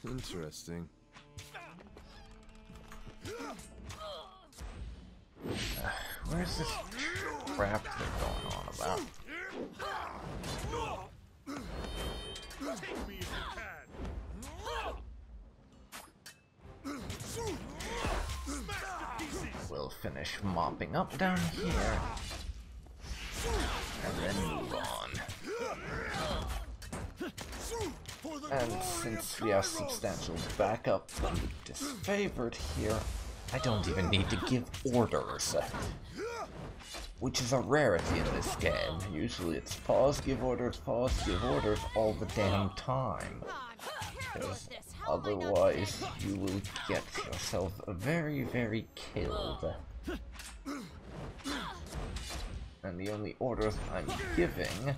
Interesting. Where's this crap they're going on about? Take me if you can. Smash to pieces. We'll finish mopping up down here, and then move on. And since we have substantial backup from the disfavored here, I don't even need to give orders, which is a rarity in this game. Usually it's pause, give orders, all the damn time. Because otherwise you will get yourself very, very killed. And the only orders I'm giving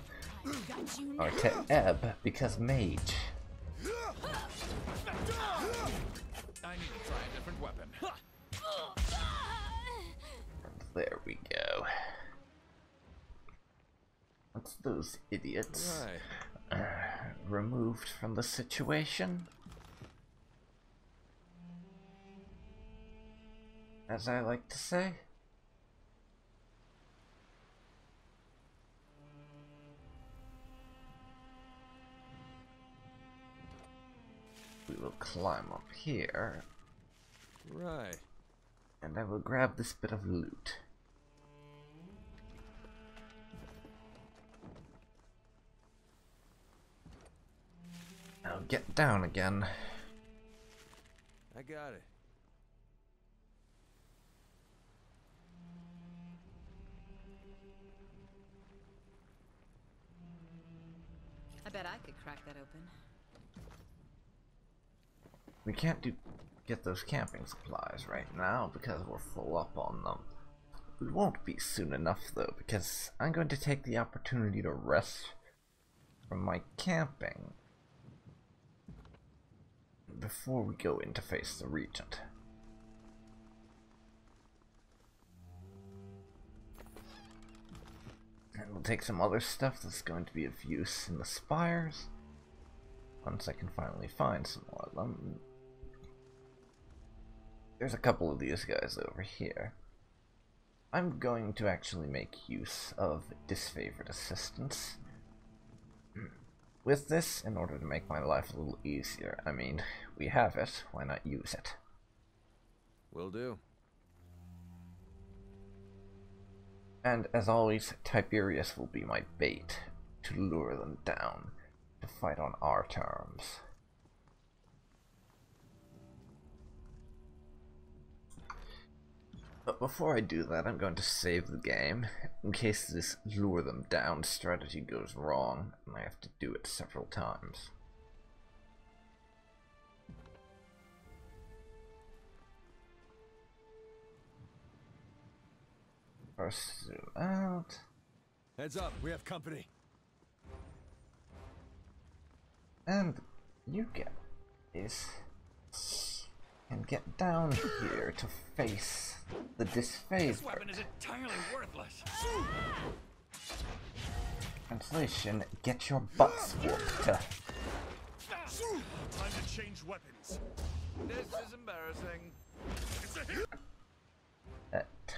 are to Ebb, because mage. I need to try a different weapon. And there we go. That's those idiots removed from the situation. As I like to say. We will climb up here. Right. And I will grab this bit of loot. Now get down again. I got it. I bet I could crack that open. We can't get those camping supplies right now because we're full up on them. We won't be soon enough though, because I'm going to take the opportunity to rest from my camping before we go in to face the regent. And we'll take some other stuff that's going to be of use in the spires once I can finally find some more of them. There's a couple of these guys over here. I'm going to actually make use of disfavored assistance with this in order to make my life a little easier. I mean, we have it, why not use it? Will do. And as always, Tiberius will be my bait to lure them down to fight on our terms. But before I do that, I'm going to save the game, in case this lure them down strategy goes wrong, and I have to do it several times. First zoom out. Heads up, we have company. And you guys can get down here to face the disfavored. This weapon is entirely worthless. Translation, get your butts whooped. Time to change weapons. This is embarrassing. It's a hit.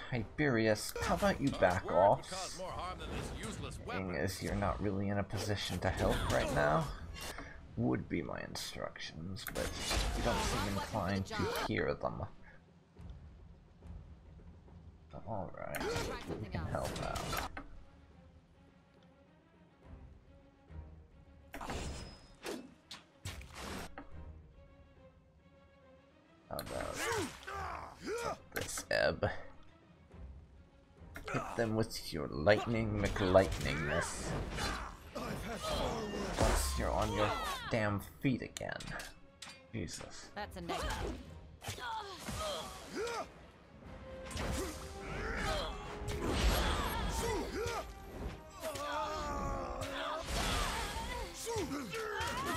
Tiberius, how about you back Would off? cause more harm than this useless Seeing weapon. as you're not really in a position to help right now, would be my instructions, but you don't seem inclined to hear them. Alright, we can help out. How about this, Ebb? Hit them with your lightning McLightningness. Once you're on your damn feet again. Jesus. That's a negative.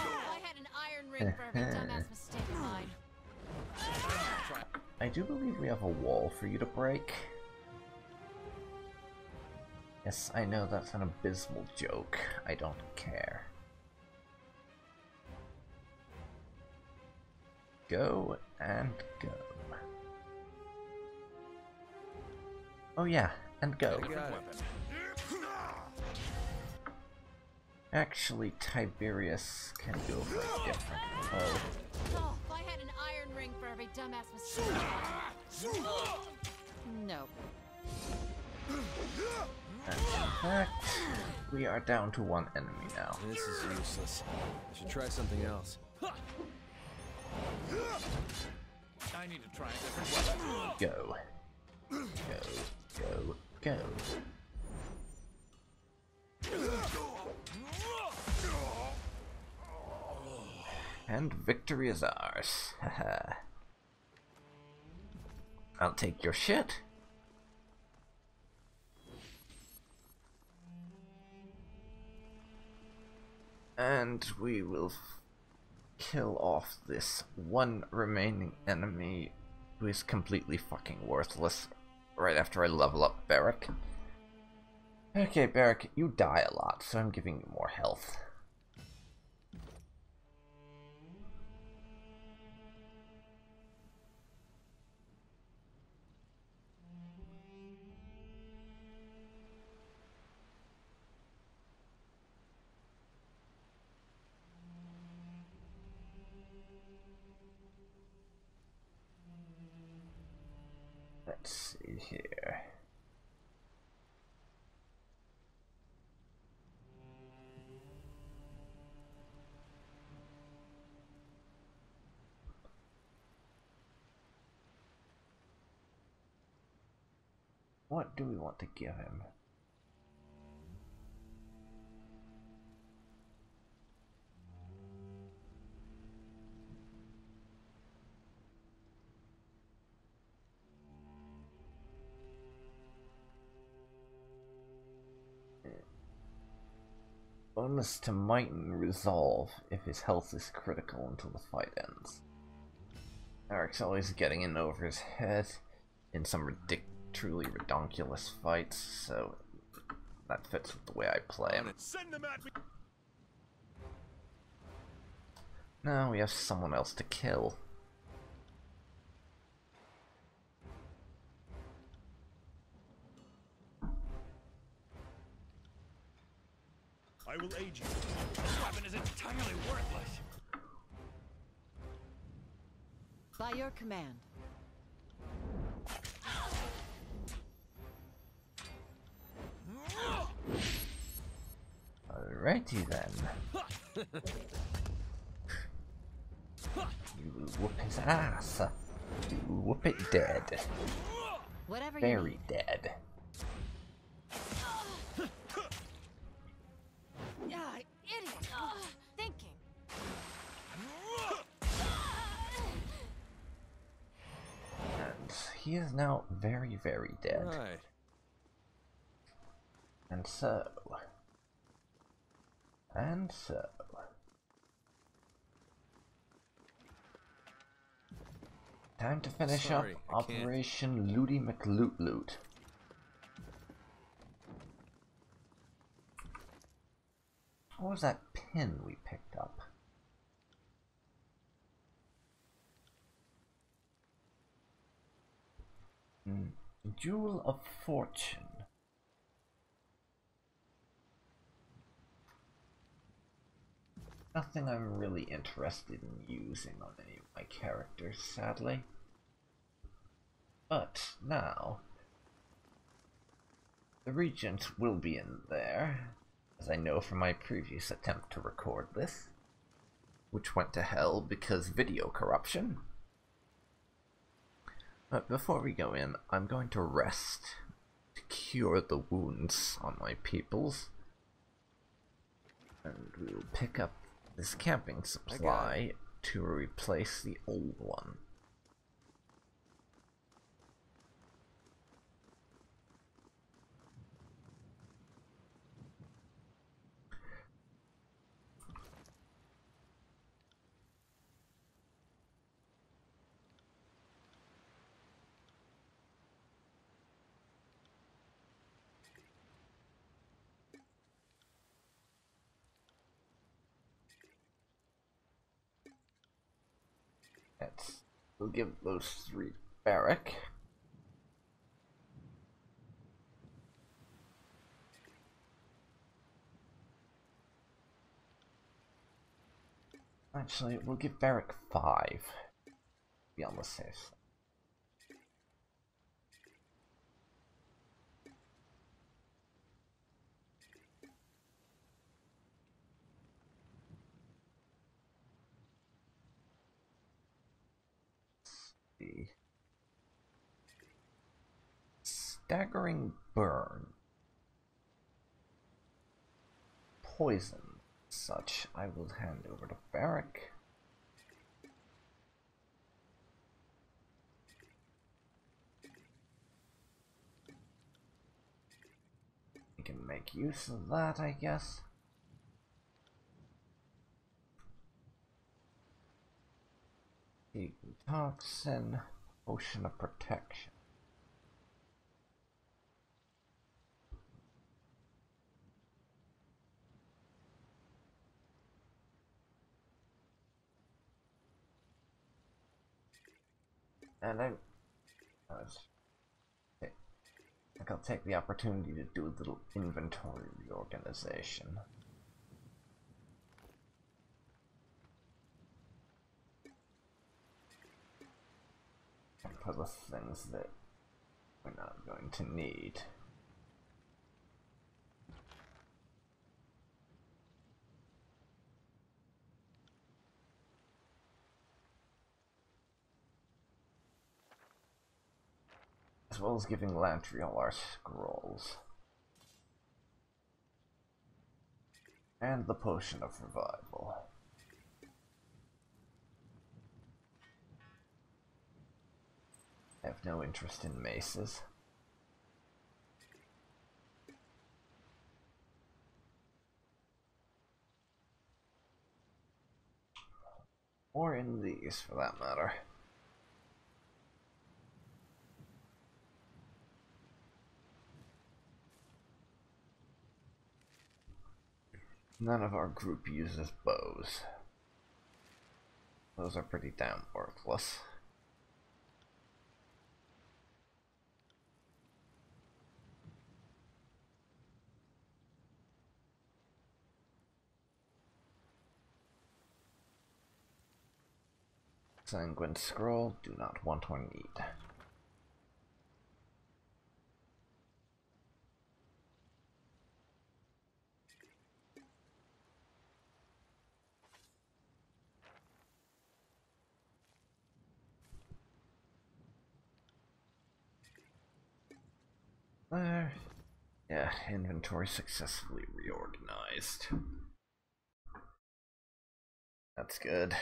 I had an iron ring for every dumbass mistake of mine. I do believe we have a wall for you to break. Yes, I know that's an abysmal joke. I don't care. Go and go. Oh yeah, and go. I got it. Actually, Tiberius can go for a different foe. Oh, if I had an iron ring for every dumbass mistake. Nope. And in fact, we are down to one enemy now. This is useless. I should try something else. I need to try a different weapon. Go. Go. Go. Go. And victory is ours. Haha. I'll take your shit. And we will kill off this one remaining enemy who is completely fucking worthless right after I level up Barrack. Okay, Barrack, you die a lot, so I'm giving you more health. Let's see here. What do we want to give him? Bonus to might and resolve if his health is critical until the fight ends. Eric's always getting in over his head in some truly redonkulous fights, so that fits with the way I play him. Send them at me. Now we have someone else to kill. I will aid you. This weapon is entirely worthless. By your command. Alrighty then. You will whoop his ass. You will whoop it dead. Whatever Very you dead. Yeah, idiot. Thinking. And he is now very, very dead. Right. And so. And so. Time to finish Sorry, up I can't. Operation Looty McLoot Loot. What was that pin we picked up? Jewel of Fortune. Nothing I'm really interested in using on any of my characters, sadly. But now, the regent will be in there, as I know from my previous attempt to record this, which went to hell because video corruption. But before we go in, I'm going to rest to cure the wounds on my peoples, and we will pick up this camping supply to replace the old one. Let's We'll give those 3 to Barrack. Actually, we'll give Barrack 5. Be on the safe side. The staggering burn, poison, such I will hand over to Barrack. We can make use of that, I guess. Toxin, potion of protection. And I think I'll take the opportunity to do a little inventory reorganization. For the things that we're not going to need. As well as giving Lantry all our scrolls. And the potion of revival. I have no interest in maces. Or in these, for that matter. None of our group uses bows. Those are pretty damn worthless. Sanguine Scroll, do not want or need. There. Yeah, inventory successfully reorganized. That's good.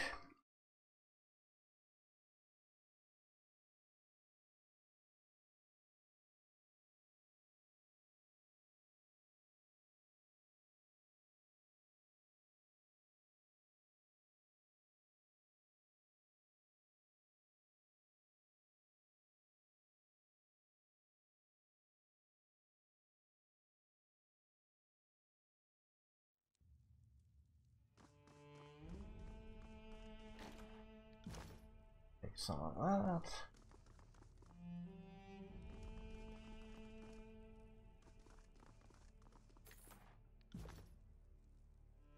Take some of that.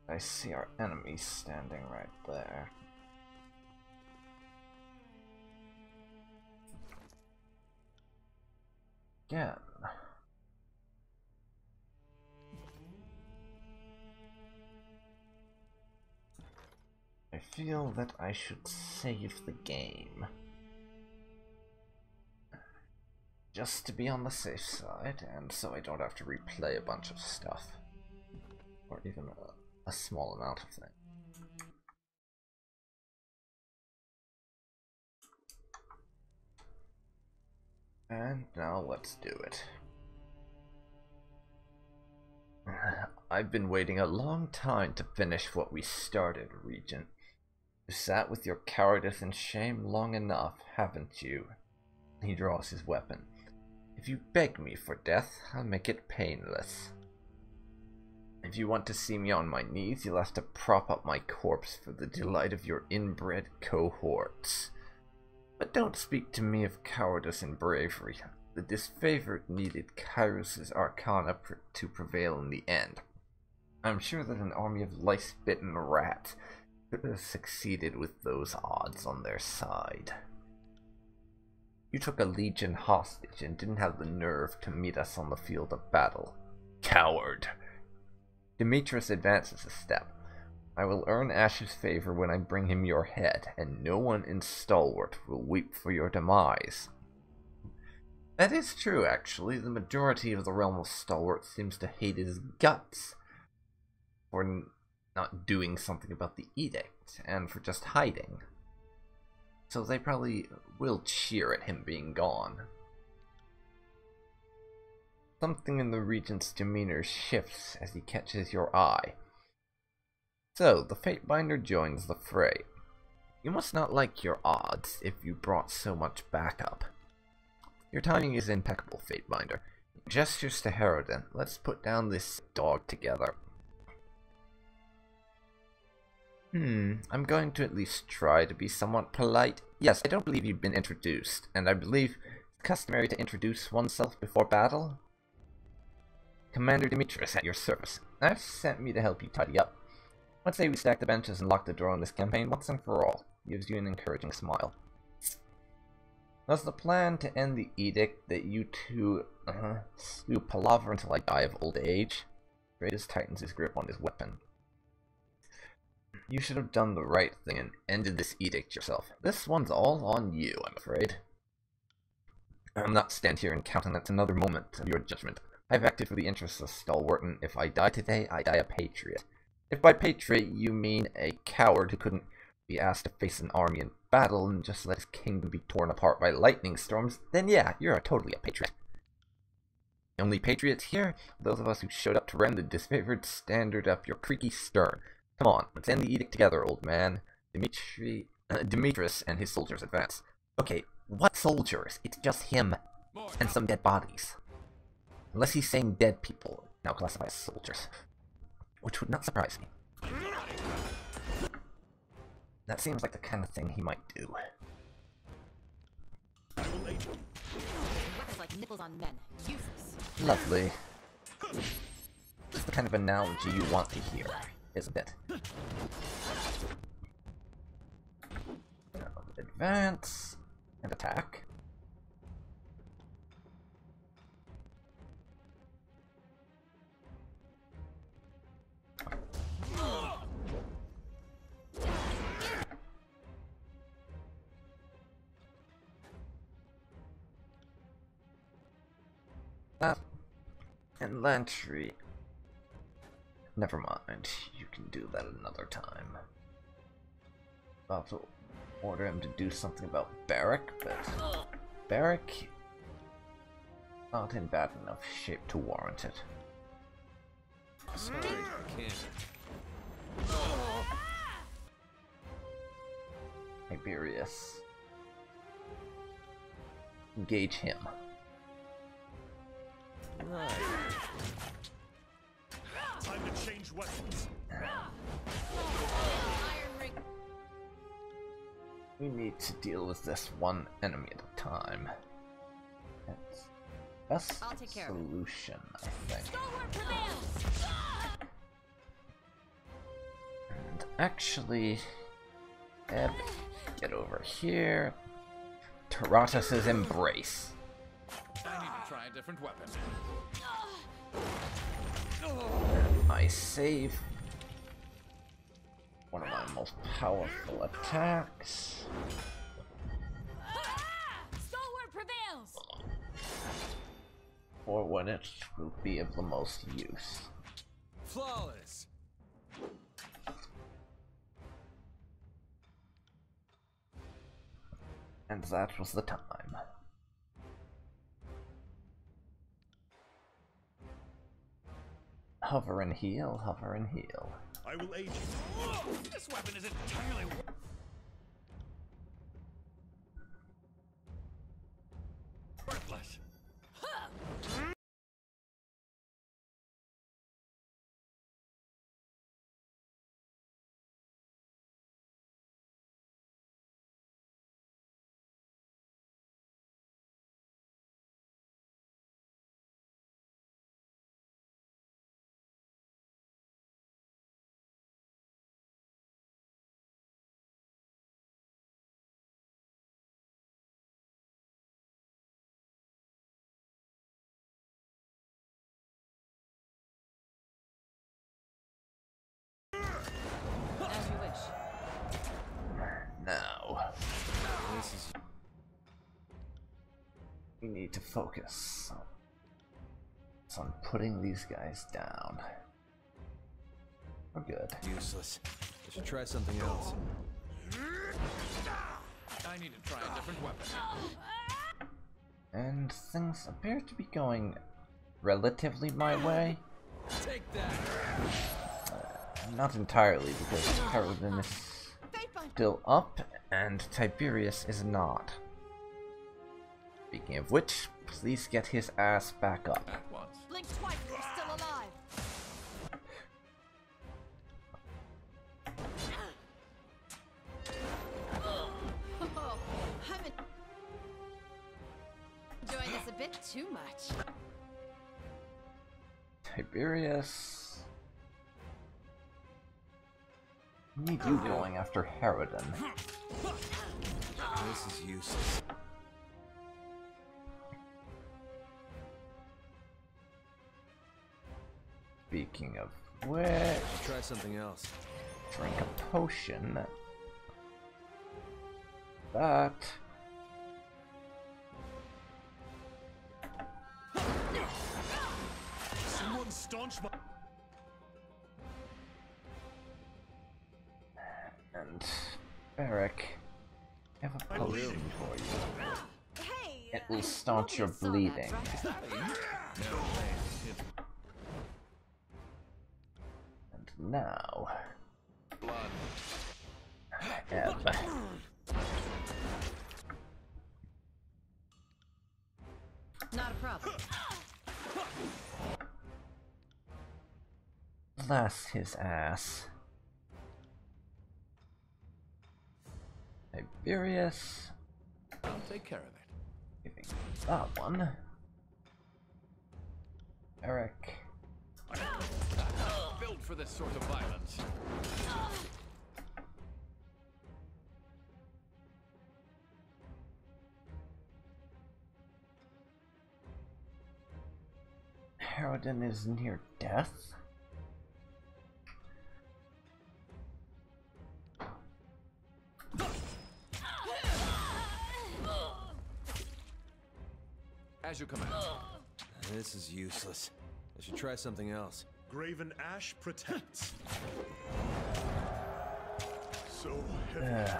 I see our enemies standing right there. Again. I feel that I should save the game. Just to be on the safe side, and so I don't have to replay a bunch of stuff. Or even a small amount of things. And now let's do it. I've been waiting a long time to finish what we started, Regent. You sat with your cowardice and shame long enough, haven't you? He draws his weapon. If you beg me for death, I'll make it painless. If you want to see me on my knees, you'll have to prop up my corpse for the delight of your inbred cohorts. But don't speak to me of cowardice and bravery. The disfavored needed Kyros's arcana to prevail in the end. I'm sure that an army of lice-bitten rats could have succeeded with those odds on their side. You took a legion hostage and didn't have the nerve to meet us on the field of battle. Coward! Demetrius advances a step. I will earn Ash's favor when I bring him your head, and no one in Stalwart will weep for your demise. That is true, actually. The majority of the realm of Stalwart seems to hate his guts for not doing something about the edict, and for just hiding. So they probably will cheer at him being gone. Something in the regent's demeanor shifts as he catches your eye. So, the Fatebinder joins the fray. You must not like your odds if you brought so much backup. Your timing is impeccable, Fatebinder. Gestures to Harridan. Let's put down this dog together. I'm going to at least try to be somewhat polite. Yes, I don't believe you've been introduced, and I believe it's customary to introduce oneself before battle. Commander Demetrius at your service. Ash sent me to help you tidy up. Let's say we stack the benches and lock the door on this campaign once and for all. Gives you an encouraging smile. Was the plan to end the edict that you two do palaver until I die of old age? Kratos tightens his grip on his weapon. You should have done the right thing and ended this edict yourself. This one's all on you, I'm afraid. I'll not stand here and countenance another moment of your judgment. I've acted for the interests of Stalwart, and if I die today, I die a patriot. If by patriot you mean a coward who couldn't be asked to face an army in battle and just let his kingdom be torn apart by lightning storms, then yeah, you're totally a patriot. The only patriots here, those of us who showed up to rend the disfavored standard up your creaky stern. Come on, let's end the edict together, old man. Demetrius and his soldiers advance. Okay, what soldiers? It's just him. And some dead bodies. Unless he's saying dead people, now classified as soldiers. Which would not surprise me. That seems like the kind of thing he might do. Weapons like nipples on men. Useless. Lovely. That's the kind of analogy you want to hear, isn't it? Now, advance and attack. And Lantry. Never mind, you can do that another time. About to order him to do something about Barrack, but Barrack not in bad enough shape to warrant it. Sorry, I can't. Tiberius. Engage him. Right. Time to change weapons. Iron ring. We need to deal with this one enemy at a time. That's best I'll take care of it. solution, I think. Stalwart prevails. And actually, Eb, get over here. Taratus's embrace. I need to try a different weapon. I save one of my most powerful attacks. Stalwart prevails. For when it will be of the most use. Flawless. And that was the time. Hover and heal, hover and heal. I will aid you. This weapon is entirely worthless. we need to focus on putting these guys down. We're good. Useless. I should try something else. I need to try a different weapon. And things appear to be going relatively my way. Take that. Not entirely, because Harridan is still up, and Tiberius is not. Speaking of which, please get his ass back up. At once. Blink twice if you're still alive. I'm enjoying this a bit too much. Tiberius. We need you going after Harridan. This is useless. Speaking of which, Try something else. drink a potion. That. Someone staunch my... And Eric, I have a potion for you. Hey, It will staunch your saw that, bleeding. right? No, And now, blood. Ebb. Not a problem. Blast his ass. Tiberius. I'll take care of it. Giving that one. Eric. Built for this sort of violence. Harridan is near death. As you command. This is useless. I should try something else. Graven Ash protects. So heavy.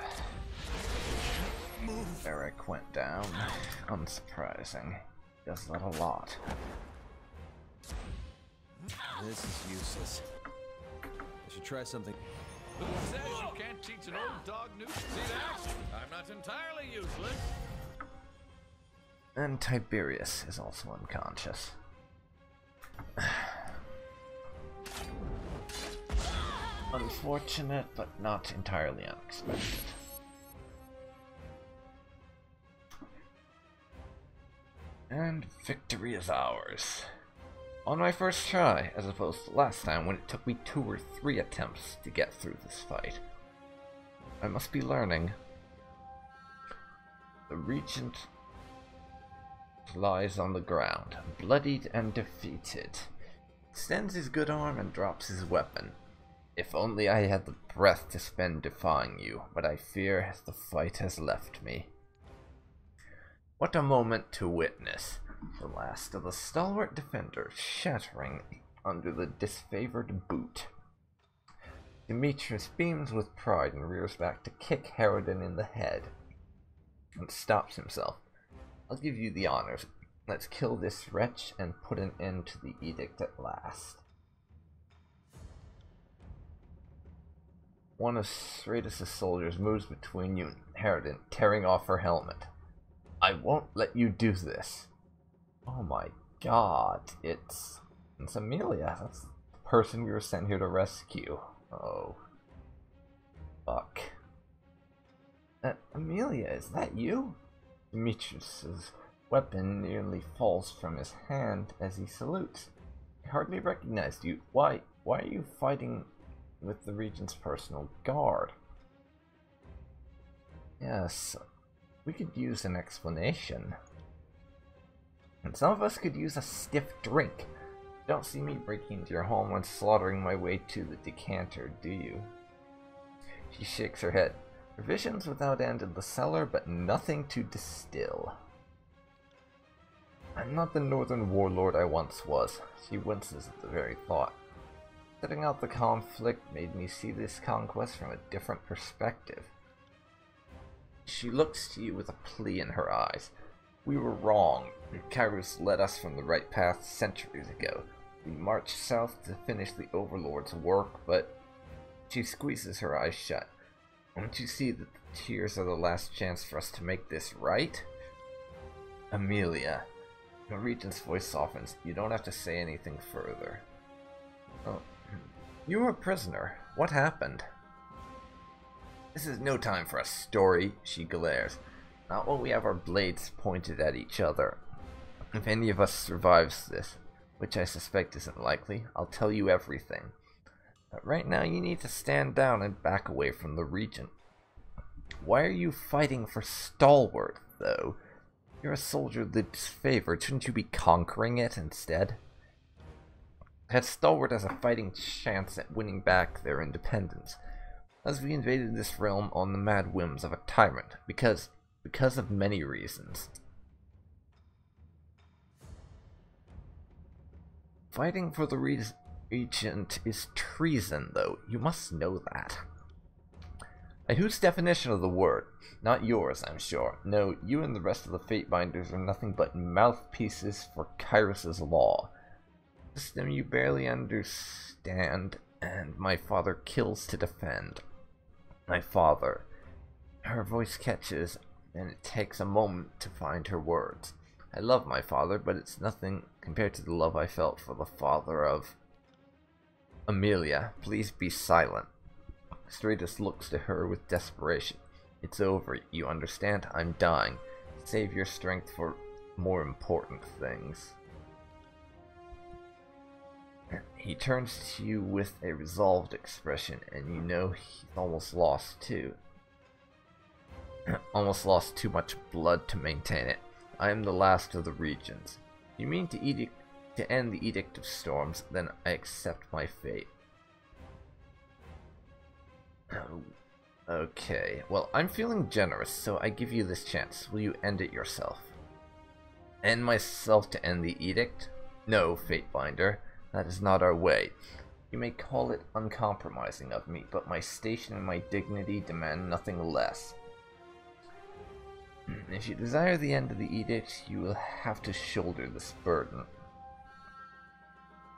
Eric went down. Unsurprising. Does that a lot. This is useless. I should try something. Who says you can't teach an old dog new? See that? I'm not entirely useless. And Tiberius is also unconscious. Unfortunate, but not entirely unexpected. And victory is ours. On my first try, as opposed to last time when it took me 2 or 3 attempts to get through this fight. I must be learning. The regent lies on the ground, bloodied and defeated. Extends his good arm and drops his weapon. If only I had the breath to spend defying you, but I fear the fight has left me. What a moment to witness. The last of the stalwart defenders shattering under the disfavored boot. Demetrius beams with pride and rears back to kick Harridan in the head. And stops himself. I'll give you the honors. Let's kill this wretch and put an end to the edict at last. One of Stratus' soldiers moves between you and Harridan, tearing off her helmet. I won't let you do this. Oh my god, it's Amelia. That's the person we were sent here to rescue. Oh. Fuck. Amelia, is that you? Demetrius's weapon nearly falls from his hand as he salutes. I hardly recognized you. Why are you fighting with the Regent's personal guard? Yes, we could use an explanation. And some of us could use a stiff drink. Don't see me breaking into your home and slaughtering my way to the decanter, do you? She shakes her head. Provisions without end in the cellar, but nothing to distill. I'm not the northern warlord I once was. She winces at the very thought. Setting out the conflict made me see this conquest from a different perspective. She looks to you with a plea in her eyes. We were wrong. Kairos led us from the right path centuries ago. We marched south to finish the Overlord's work, but she squeezes her eyes shut. Don't you see that the tears are the last chance for us to make this right? Amelia. The Regent's voice softens. You don't have to say anything further. Oh, you were a prisoner. What happened? This is no time for a story, she glares. Not when we have our blades pointed at each other. If any of us survives this, which I suspect isn't likely, I'll tell you everything. But right now you need to stand down and back away from the Regent. Why are you fighting for Stalwart, though? You're a soldier that's favored. Shouldn't you be conquering it instead? Had Stalwart as a fighting chance at winning back their independence, as we invaded this realm on the mad whims of a tyrant, because of many reasons. Fighting for the Regent is treason, though. You must know that. And whose definition of the word? Not yours, I'm sure. No, you and the rest of the Fatebinders are nothing but mouthpieces for Kairos' law. A system you barely understand, and my father kills to defend. My father. Her voice catches, and it takes a moment to find her words. I love my father, but it's nothing compared to the love I felt for the father of... Amelia, please be silent. Stratus looks to her with desperation. It's over, you understand? I'm dying. Save your strength for more important things. He turns to you with a resolved expression, and you know he's almost lost too. Almost lost too much blood to maintain it. I am the last of the Regents. You mean to end the Edict of Storms, then I accept my fate. Okay, well, I'm feeling generous, so I give you this chance. Will you end it yourself? End myself to end the edict? No, Fatebinder, that is not our way. You may call it uncompromising of me, but my station and my dignity demand nothing less. If you desire the end of the edict, you will have to shoulder this burden.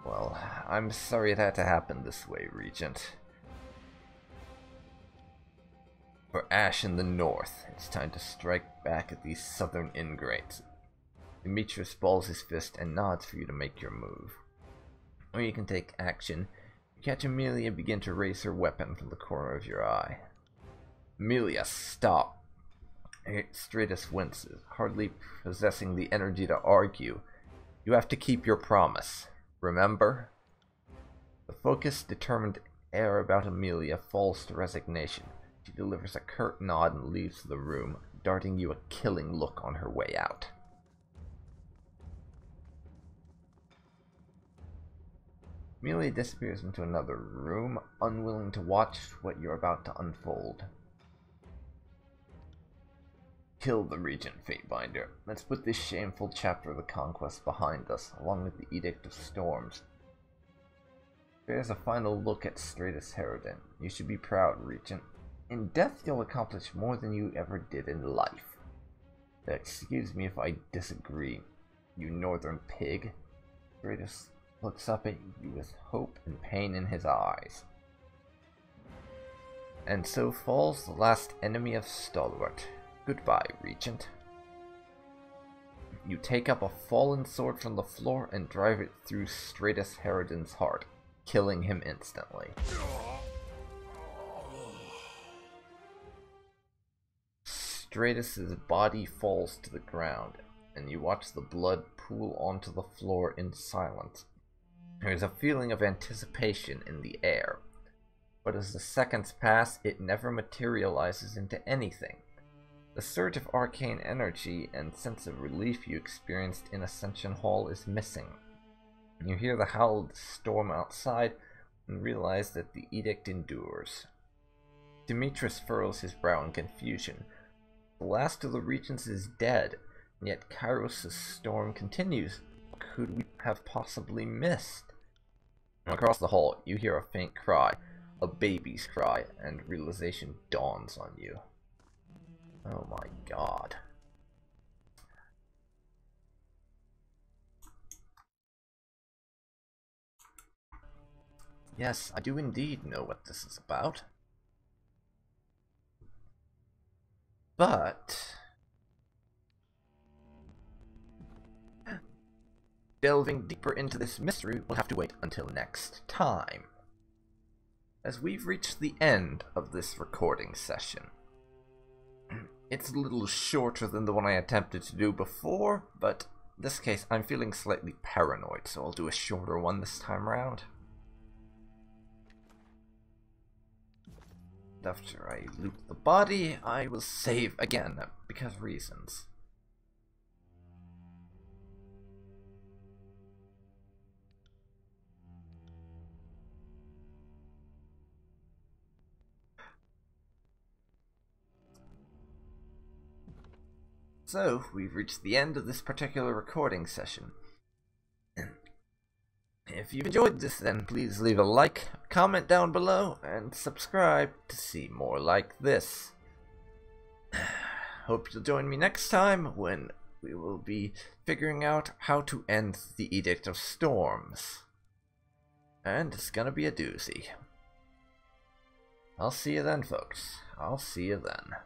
Well, I'm sorry it had to happen this way, Regent. For Ash in the north, it's time to strike back at these southern ingrates. Demetrius balls his fist and nods for you to make your move. Or you can take action. You catch Amelia and begin to raise her weapon from the corner of your eye. Amelia, stop! Stratus winces, hardly possessing the energy to argue. You have to keep your promise. Remember? The focused, determined air about Amelia falls to resignation. She delivers a curt nod and leaves the room, darting you a killing look on her way out. Amelia disappears into another room, unwilling to watch what you're about to unfold. Kill the Regent, Fatebinder. Let's put this shameful chapter of the conquest behind us, along with the Edict of Storms. There's a final look at Stratus Herodin. You should be proud, Regent. In death you'll accomplish more than you ever did in life. Excuse me if I disagree, you northern pig. Stratus looks up at you with hope and pain in his eyes. And so falls the last enemy of Stalwart. Goodbye, Regent. You take up a fallen sword from the floor and drive it through Stratus Herodin's heart, killing him instantly. Stratus's body falls to the ground, and you watch the blood pool onto the floor in silence. There is a feeling of anticipation in the air, but as the seconds pass, it never materializes into anything. The surge of arcane energy and sense of relief you experienced in Ascension Hall is missing. You hear the howl of the storm outside and realize that the edict endures. Demetrius furrows his brow in confusion. The last of the Regents is dead. Yet Kairos' storm continues. What could we have possibly missed? Across the hall, you hear a faint cry, a baby's cry, and realization dawns on you. Oh my god. Yes, I do indeed know what this is about. But delving deeper into this mystery will have to wait until next time, as we've reached the end of this recording session. It's a little shorter than the one I attempted to do before, but in this case I'm feeling slightly paranoid, so I'll do a shorter one this time around. After I loot the body, I will save again, because reasons. So, we've reached the end of this particular recording session. If you've enjoyed this, then please leave a like, comment down below, and subscribe to see more like this. Hope you'll join me next time when we will be figuring out how to end the Edict of Storms. And it's gonna be a doozy. I'll see you then, folks. I'll see you then.